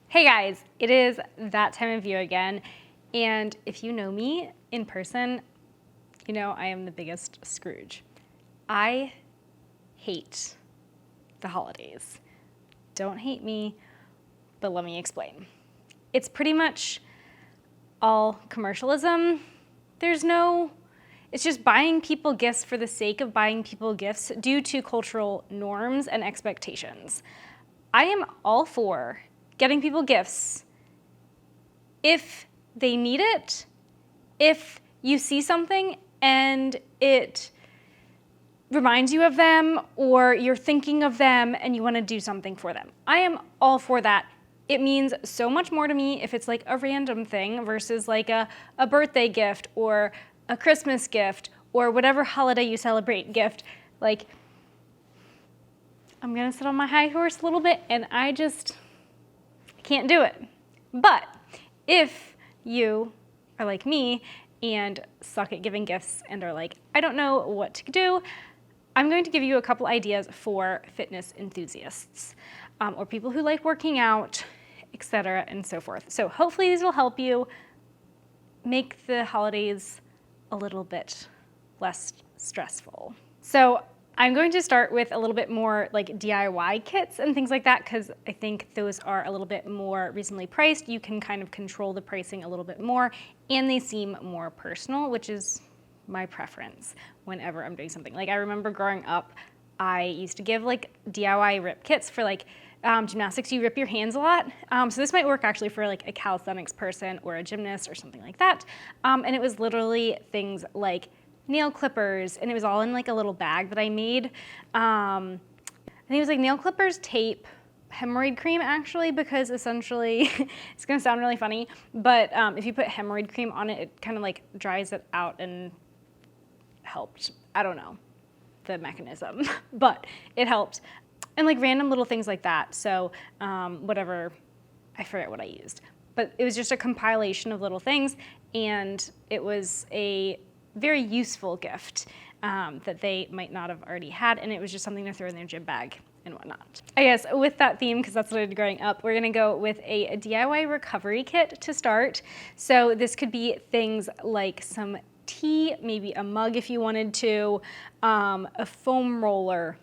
Hey guys, it is that time of year again, and if you know me in person, you know I am the biggest Scrooge. I hate the holidays. Don't hate me, but let me explain. It's pretty much all commercialism. It's just buying people gifts for the sake of buying people gifts due to cultural norms and expectations. I am all for getting people gifts if they need it, if you see something and it reminds you of them, or you're thinking of them and you want to do something for them. I am all for that. It means so much more to me if it's like a random thing versus like a birthday gift or a Christmas gift or whatever holiday you celebrate gift. Like, I'm gonna sit on my high horse a little bit and I can't do it. But if you are like me and suck at giving gifts and are like, I don't know what to do, I'm going to give you a couple ideas for fitness enthusiasts or people who like working out, etc. and so forth. So hopefully these will help you make the holidays a little bit less stressful. So I'm going to start with a little bit more like DIY kits and things like that because I think those are a little bit more reasonably priced. You can kind of control the pricing a little bit more and they seem more personal, which is my preference whenever I'm doing something. Like I remember growing up, I used to give like DIY rip kits for like gymnastics. You rip your hands a lot. So this might work actually for like a calisthenics person or a gymnast or something like that. And it was literally things like nail clippers, and it was all in like a little bag that I made. I think it was like nail clippers, tape, hemorrhoid cream actually, because essentially, it's gonna sound really funny, but if you put hemorrhoid cream on it, it kind of like dries it out and helped. I don't know the mechanism, but it helped. And like random little things like that. So whatever, I forget what I used, but it was just a compilation of little things, and it was a very useful gift that they might not have already had, and it was just something to throw in their gym bag and whatnot. I guess with that theme, because that's what I did growing up, we're gonna go with a DIY recovery kit to start. So this could be things like some tea, maybe a mug if you wanted to, a foam roller,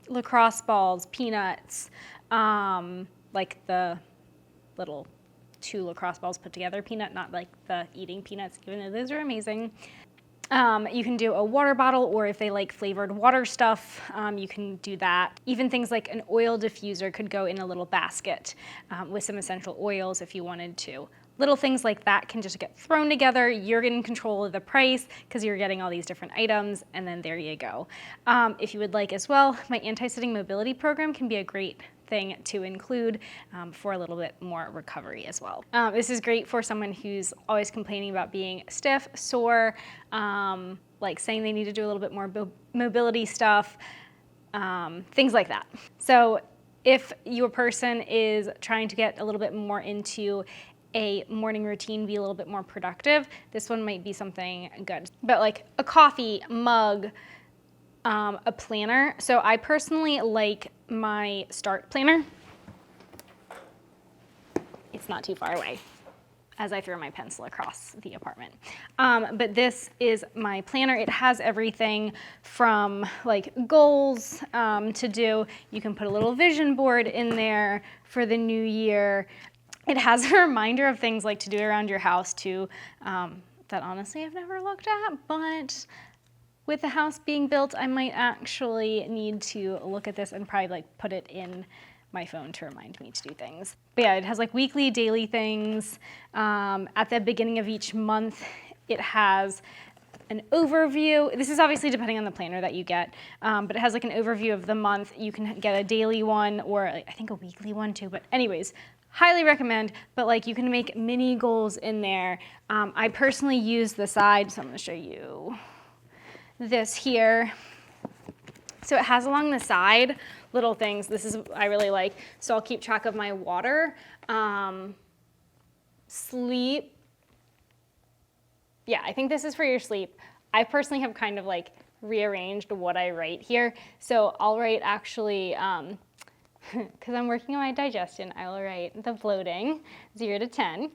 lacrosse balls, peanuts, like the little 2 lacrosse balls put together peanut, not like the eating peanuts, even though those are amazing. You can do a water bottle, or if they like flavored water stuff, you can do that. Even things like an oil diffuser could go in a little basket with some essential oils if you wanted to. Little things like that can just get thrown together. You're in control of the price because you're getting all these different items, and then there you go. If you would like as well, my anti-sitting mobility program can be a great thing to include for a little bit more recovery as well. This is great for someone who's always complaining about being stiff, sore, like saying they need to do a little bit more mobility stuff, things like that. So if your person is trying to get a little bit more into a morning routine, be a little bit more productive, this one might be something good. But like a coffee mug, a planner. So I personally like my Start planner. It's not too far away as I throw my pencil across the apartment. But this is my planner. It has everything from like goals to do. You can put a little vision board in there for the new year. It has a reminder of things like to do around your house too, that honestly I've never looked at, but with the house being built, I might actually need to look at this and probably like put it in my phone to remind me to do things. But yeah, it has like weekly, daily things. At the beginning of each month, it has an overview. This is obviously depending on the planner that you get, but it has like an overview of the month. You can get a daily one or like, I think a weekly one too, but anyways, highly recommend, but like you can make mini goals in there. I personally use the side, so I'm gonna show you this here. So it has along the side little things. This is I really like. So I'll keep track of my water, sleep. Yeah, I think this is for your sleep. I personally have kind of like rearranged what I write here. So I'll write actually because I'm working on my digestion, I will write the bloating, 0 to 10.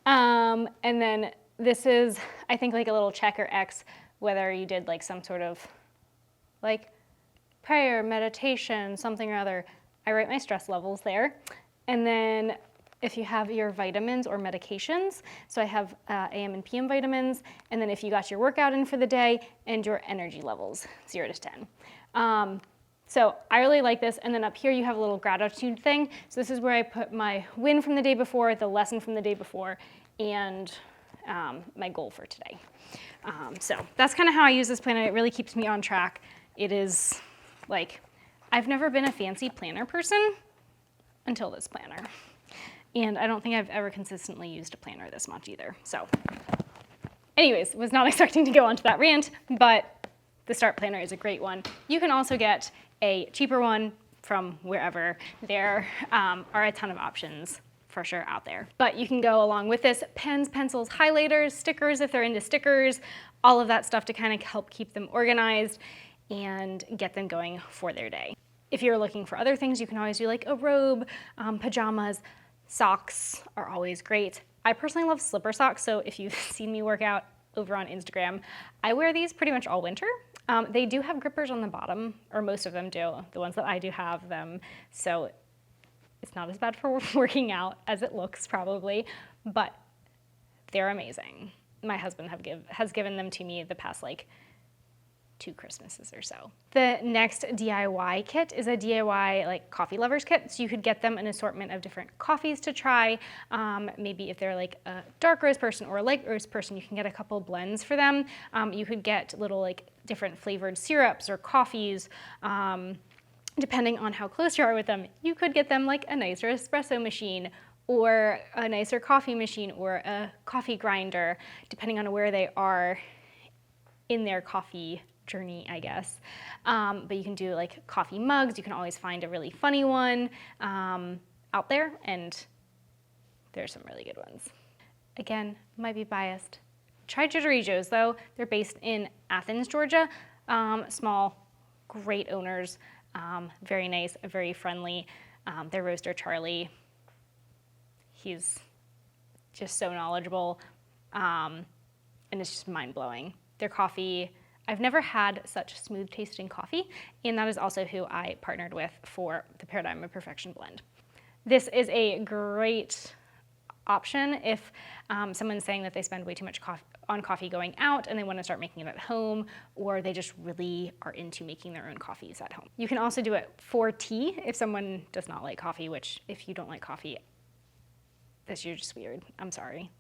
And then this is, I think, like a little check or X, whether you did like some sort of like prayer, meditation, something or other. I write my stress levels there. And then if you have your vitamins or medications, so I have AM and PM vitamins, and then if you got your workout in for the day, and your energy levels, 0 to 10. So I really like this, and then up here you have a little gratitude thing. So this is where I put my win from the day before, the lesson from the day before, and my goal for today. So that's kind of how I use this planner. It really keeps me on track. It is like, I've never been a fancy planner person until this planner. And I don't think I've ever consistently used a planner this much either. So anyways, was not expecting to go onto that rant, but the Start Planner is a great one. You can also get a cheaper one from wherever. There are a ton of options for sure out there. But you can go along with this, pens, pencils, highlighters, stickers if they're into stickers, all of that stuff to kind of help keep them organized and get them going for their day. If you're looking for other things, you can always do like a robe, pajamas. Socks are always great. I personally love slipper socks, so if you've seen me work out over on Instagram, I wear these pretty much all winter. They do have grippers on the bottom, or most of them do. The ones that I do have them, so it's not as bad for working out as it looks probably, but they're amazing. My husband has given them to me the past like 2 Christmases or so. The next DIY kit is a DIY like coffee lovers kit. So you could get them an assortment of different coffees to try. Maybe if they're like a dark roast person or a light roast person, you can get a couple blends for them. You could get little like different flavored syrups or coffees. Depending on how close you are with them, you could get them like a nicer espresso machine or a nicer coffee machine or a coffee grinder, depending on where they are in their coffee journey, I guess. But you can do like coffee mugs. You can always find a really funny one out there, and there's some really good ones. Again, might be biased. Try Jittery Joe's though. They're based in Athens, Georgia. Small, great owners, very nice, very friendly. Their roaster, Charlie, he's just so knowledgeable, and it's just mind-blowing. Their coffee, I've never had such smooth tasting coffee, and that is also who I partnered with for the Paradigm of Perfection blend. This is a great option if someone's saying that they spend way too much on coffee going out and they want to start making it at home, or they just really are into making their own coffees at home. You can also do it for tea if someone does not like coffee, which if you don't like coffee, you're just weird. I'm sorry.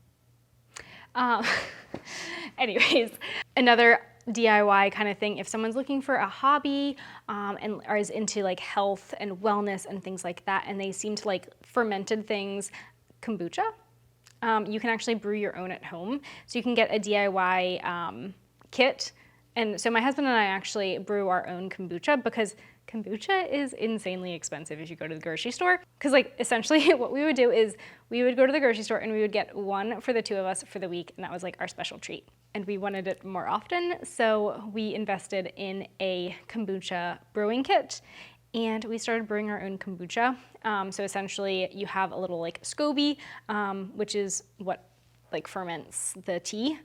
Anyways, another DIY kind of thing, if someone's looking for a hobby and is into like health and wellness and things like that, and they seem to like fermented things, kombucha, you can actually brew your own at home. So you can get a DIY kit. And so my husband and I actually brew our own kombucha because kombucha is insanely expensive if you go to the grocery store. Because like essentially what we would do is we would go to the grocery store and we would get one for the 2 of us for the week, and that was like our special treat. And we wanted it more often, so we invested in a kombucha brewing kit, and we started brewing our own kombucha. So essentially you have a little like SCOBY, which is what like ferments the tea.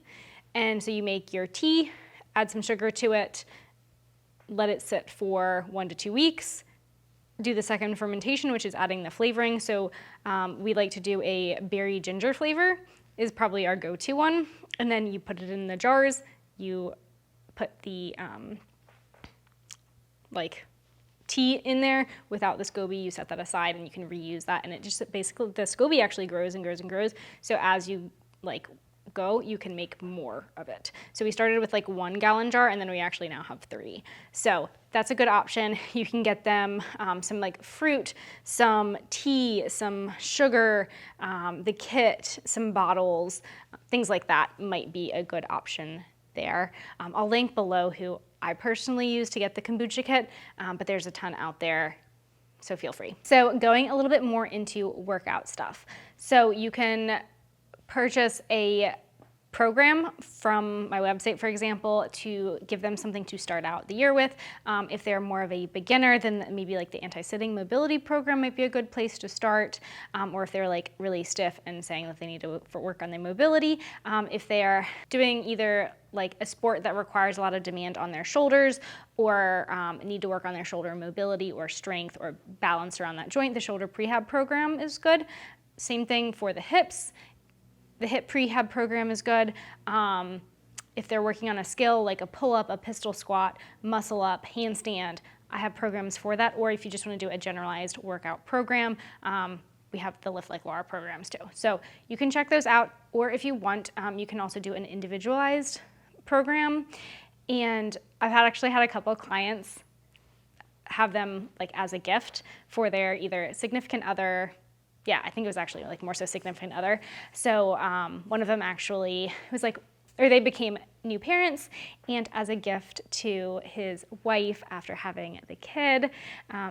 And so you make your tea, add some sugar to it, let it sit for 1 to 2 weeks, do the second fermentation, which is adding the flavoring. So we like to do a berry ginger flavor is probably our go-to one. And then you put it in the jars, you put the like tea in there without the SCOBY, you set that aside and you can reuse that. And it just basically, the SCOBY actually grows and grows and grows. So as you like go, you can make more of it. So we started with like 1 gallon jar, and then we actually now have 3. So that's a good option. You can get them some like fruit, some tea, some sugar, the kit, some bottles, things like that might be a good option there. I'll link below who I personally use to get the kombucha kit, but there's a ton out there, so feel free. So going a little bit more into workout stuff. So you can purchase a program from my website, for example, to give them something to start out the year with. If they're more of a beginner, then maybe like the anti-sitting mobility program might be a good place to start. Or if they're like really stiff and saying that they need to work on their mobility. If they are doing either like a sport that requires a lot of demand on their shoulders, or need to work on their shoulder mobility or strength or balance around that joint, the shoulder prehab program is good. Same thing for the hips. The hip prehab program is good. If they're working on a skill like a pull-up, a pistol squat, muscle up, handstand, I have programs for that. Or if you just want to do a generalized workout program, we have the Lift Like Laura programs too. So you can check those out, or if you want, you can also do an individualized program. And I've actually had a couple of clients have them like as a gift for their either significant other. Yeah, I think it was actually like more so significant other. So one of them actually was like, or they became new parents, and as a gift to his wife after having the kid,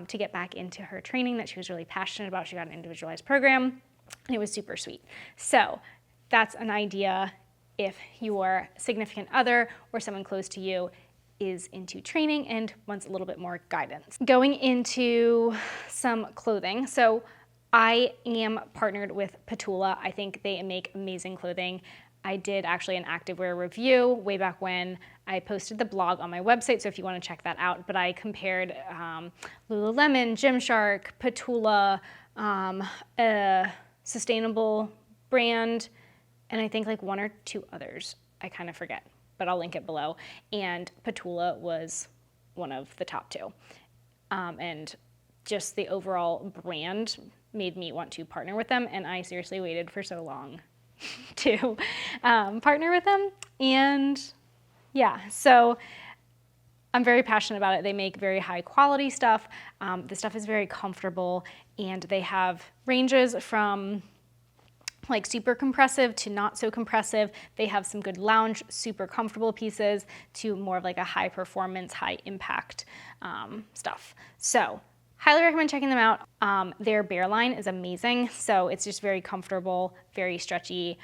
to get back into her training that she was really passionate about, she got an individualized program, and it was super sweet. So that's an idea if your significant other or someone close to you is into training and wants a little bit more guidance. Going into some clothing. So I am partnered with Petula. I think they make amazing clothing. I did actually an activewear review way back when. I posted the blog on my website, so if you want to check that out. But I compared Lululemon, Gymshark, Petula, a sustainable brand, and I think like one or two others. I kind of forget, but I'll link it below. And Petula was one of the top two. And just the overall brand made me want to partner with them, and I seriously waited for so long to partner with them. And yeah, so I'm very passionate about it. They make very high quality stuff. The stuff is very comfortable, and they have ranges from like super compressive to not so compressive. They have some good lounge, super comfortable pieces to more of like a high performance, high impact stuff. So highly recommend checking them out. Their Bear line is amazing. So it's just very comfortable, very stretchy.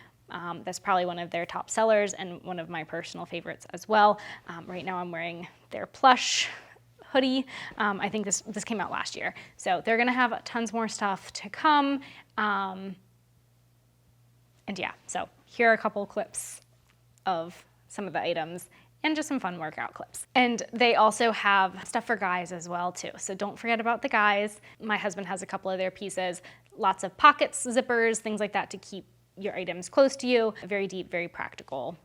That's probably one of their top sellers and one of my personal favorites as well. Right now I'm wearing their plush hoodie. I think this came out last year. So they're gonna have tons more stuff to come. And yeah, so here are a couple clips of some of the items and just some fun workout clips. And they also have stuff for guys as well too. So don't forget about the guys. My husband has a couple of their pieces, lots of pockets, zippers, things like that to keep your items close to you. Very deep, very practical,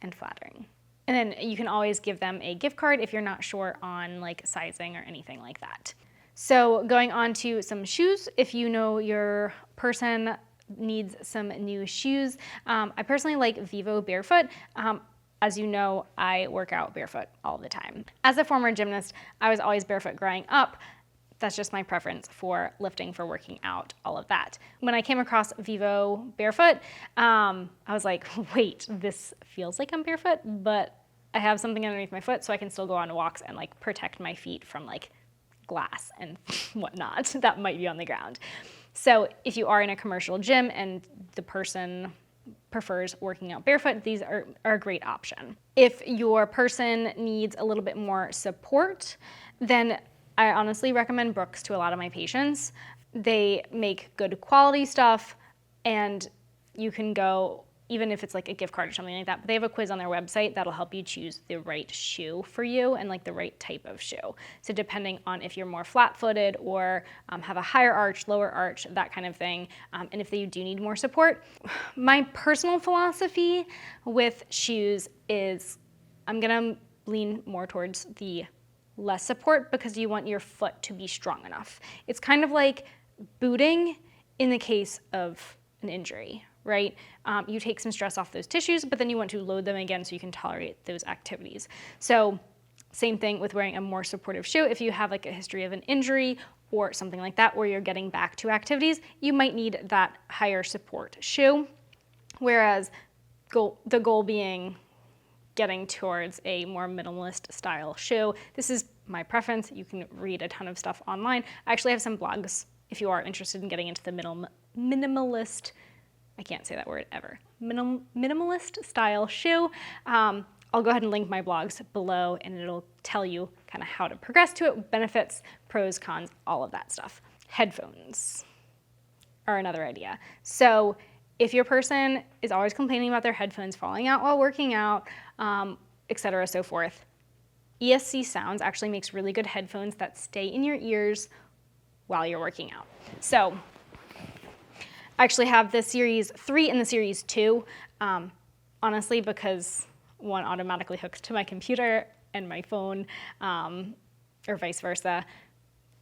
and flattering. And then you can always give them a gift card if you're not sure on like sizing or anything like that. So going on to some shoes, if you know your person needs some new shoes. I personally like Vivo Barefoot. As you know, I work out barefoot all the time. As a former gymnast, I was always barefoot growing up. That's just my preference for lifting, for working out, all of that. When I came across Vivo Barefoot, I was like, wait, this feels like I'm barefoot, but I have something underneath my foot so I can still go on walks and like protect my feet from like glass and whatnot that might be on the ground. So if you are in a commercial gym and the person prefers working out barefoot, these are a great option. If your person needs a little bit more support, then I honestly recommend Brooks to a lot of my patients. They make good quality stuff, and you can go, even if it's like a gift card or something like that, but they have a quiz on their website that'll help you choose the right shoe for you and like the right type of shoe. So depending on if you're more flat-footed or have a higher arch, lower arch, that kind of thing, and if you do need more support. My personal philosophy with shoes is I'm gonna lean more towards the less support because you want your foot to be strong enough. It's kind of like booting in the case of an injury, right? You take some stress off those tissues, but then you want to load them again so you can tolerate those activities. So same thing with wearing a more supportive shoe. If you have like a history of an injury or something like that where you're getting back to activities, you might need that higher support shoe. Whereas the goal being getting towards a more minimalist style shoe. This is my preference. You can read a ton of stuff online. I actually have some blogs if you are interested in getting into the minimalist I can't say that word ever, minimalist style shoe. I'll go ahead and link my blogs below and it'll tell you kind of how to progress to it, benefits, pros, cons, all of that stuff. Headphones are another idea. So if your person is always complaining about their headphones falling out while working out, etc., so forth, ESC Sounds actually makes really good headphones that stay in your ears while you're working out. So I actually have the Series 3 and the Series 2, honestly, because one automatically hooks to my computer and my phone, or vice versa.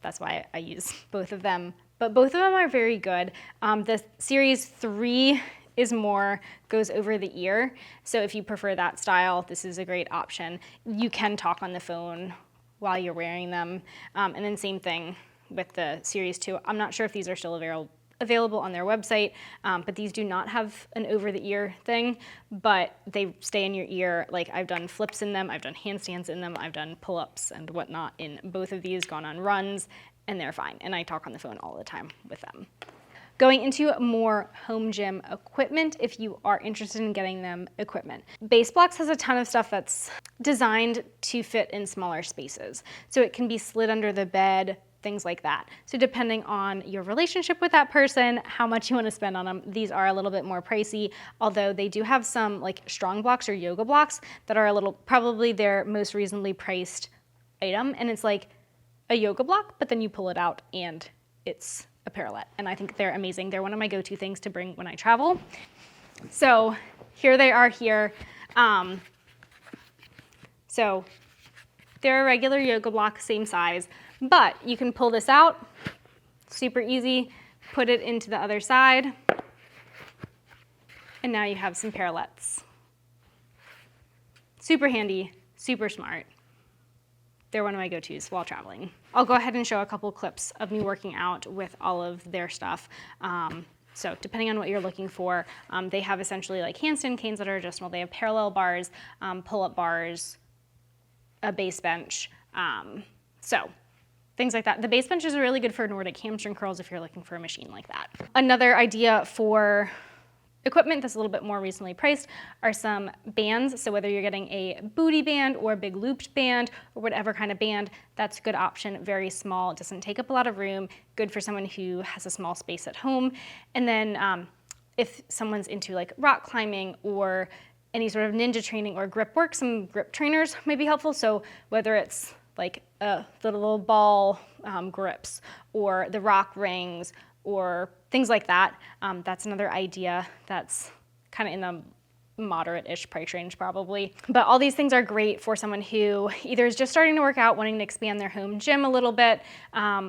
That's why I use both of them. But both of them are very good. The Series 3 is more, goes over the ear. So if you prefer that style, this is a great option. You can talk on the phone while you're wearing them. And then same thing with the Series 2. I'm not sure if these are still available on their website, but these do not have an over the ear thing, but they stay in your ear. Like I've done flips in them, I've done handstands in them, I've done pull-ups and whatnot in both of these, gone on runs, and they're fine. And I talk on the phone all the time with them. Going into more home gym equipment, if you are interested in getting them equipment. Base Blocks has a ton of stuff that's designed to fit in smaller spaces. So it can be slid under the bed, things like that. So depending on your relationship with that person, how much you want to spend on them, these are a little bit more pricey, although they do have some like strong blocks or yoga blocks that are probably their most reasonably priced item. And it's like a yoga block, but then you pull it out and it's a parallel. And I think they're amazing. They're one of my go-to things to bring when I travel. So here they are here. So they're a regular yoga block, same size, but you can pull this out, super easy, put it into the other side, and now you have some parallettes. Super handy, super smart. They're one of my go-tos while traveling. I'll go ahead and show a couple clips of me working out with all of their stuff. So depending on what you're looking for, they have essentially like handstand canes that are adjustable. They have parallel bars, pull-up bars, a base bench. So things like that. The base bench is really good for Nordic hamstring curls if you're looking for a machine like that. Another idea for equipment that's a little bit more reasonably priced are some bands. So whether you're getting a booty band or a big looped band or whatever kind of band, that's a good option. Very small, doesn't take up a lot of room, good for someone who has a small space at home. And then if someone's into like rock climbing or any sort of ninja training or grip work, some grip trainers may be helpful. So whether it's like the little ball grips or the rock rings or things like that. That's another idea that's kind of in the moderate-ish price range probably. But all these things are great for someone who either is just starting to work out, wanting to expand their home gym a little bit,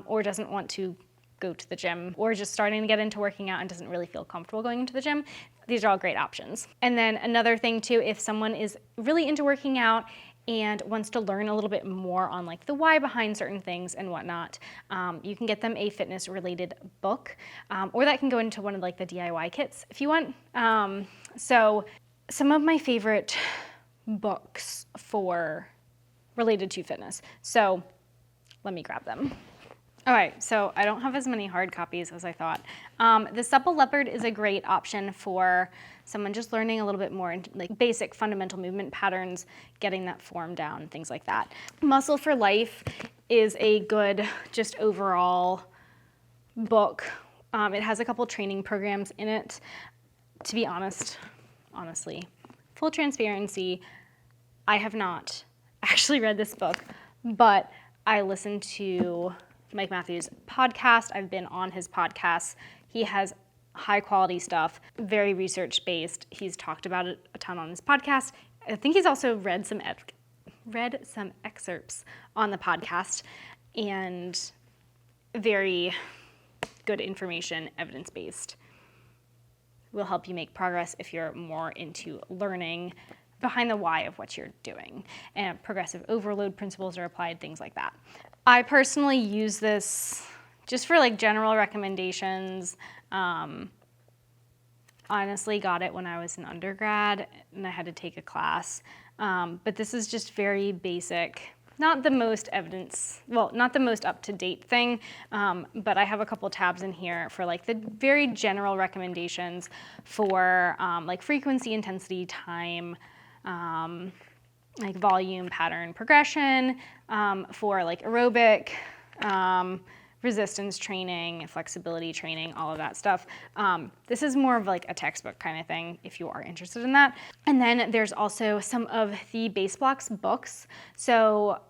or doesn't want to go to the gym, or just starting to get into working out and doesn't really feel comfortable going into the gym. These are all great options. And then another thing too, if someone is really into working out and wants to learn a little bit more on like the why behind certain things and whatnot, you can get them a fitness related book, or that can go into one of like the DIY kits if you want. So some of my favorite books related to fitness. So let me grab them. All right, so I don't have as many hard copies as I thought. The Supple Leopard is a great option for someone just learning a little bit more into like basic fundamental movement patterns, getting that form down, things like that. Muscle for Life is a good just overall book. It has a couple training programs in it. To be honestly, full transparency, I have not actually read this book, but I listened to Mike Matthews' podcast. I've been on his podcast. He has high quality stuff, very research based. He's talked about it a ton on his podcast. I think he's also read some excerpts on the podcast, and very good information, evidence based. Will help you make progress if you're more into learning behind the why of what you're doing. And progressive overload principles are applied, things like that. I personally use this just for like general recommendations. Honestly, got it when I was an undergrad and I had to take a class. But this is just very basic not the most not the most up-to-date thing, but I have a couple tabs in here for like the very general recommendations for like frequency, intensity, time, like volume, pattern, progression, for like aerobic, resistance training, flexibility training, all of that stuff. This is more of like a textbook kind of thing if you are interested in that. And then there's also some of the Base Blocks books. So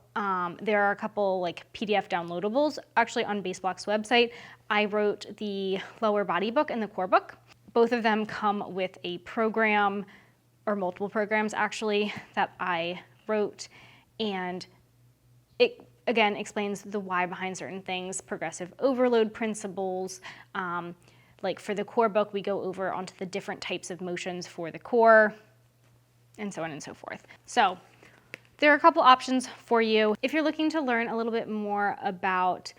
there are a couple like PDF downloadables actually on Base Blocks website. I wrote the lower body book and the core book. Both of them come with a program, or multiple programs actually, that I wrote, and it again explains the why behind certain things, progressive overload principles. Like for the core book, we go over onto the different types of motions for the core, and so on and so forth. So there are a couple options for you. If you're looking to learn a little bit more about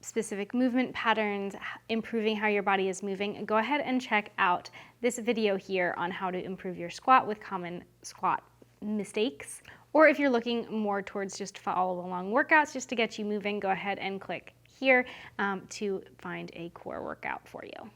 specific movement patterns, improving how your body is moving, go ahead and check out this video here on how to improve your squat with common squat mistakes. Or if you're looking more towards just follow along workouts just to get you moving, go ahead and click here to find a core workout for you.